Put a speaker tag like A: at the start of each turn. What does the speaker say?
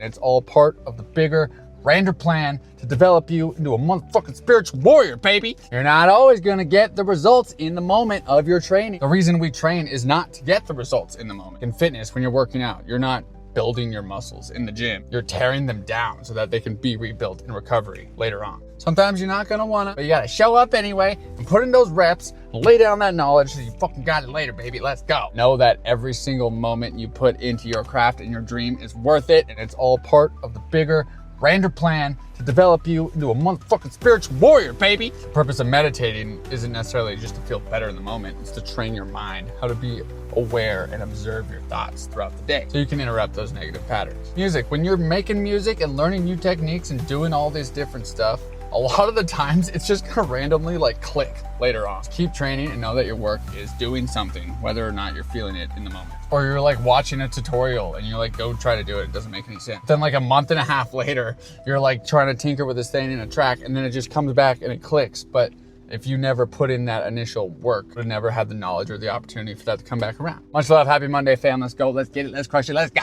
A: It's all part of the bigger, grander plan to develop you into a motherfucking spiritual warrior, baby. You're not always gonna get the results in the moment of your training. The reason we train is not to get the results in the moment. In fitness, when you're working out, you're not building your muscles in the gym. You're tearing them down so that they can be rebuilt in recovery later on. Sometimes you're not gonna wanna, but you gotta show up anyway and put in those reps and lay down that knowledge so you fucking got it later, baby. Let's go. Know that every single moment you put into your craft and your dream is worth it, and it's all part of the bigger, grander plan to develop you into a motherfucking spiritual warrior, baby. The purpose of meditating isn't necessarily just to feel better in the moment. It's to train your mind how to be aware and observe your thoughts throughout the day so you can interrupt those negative patterns. Music, when you're making music and learning new techniques and doing all this different stuff, a lot of the times it's just gonna randomly click later on. Just keep training and know that your work is doing something, whether or not you're feeling it in the moment. Or you're watching a tutorial and you're go try to do it. It doesn't make any sense. Then a month and a half later, you're trying to tinker with this thing in a track, and then it just comes back and it clicks. But if you never put in that initial work, you would never have the knowledge or the opportunity for that to come back around. Much love, happy Monday, fam. Let's go, let's get it, let's crush it, let's go.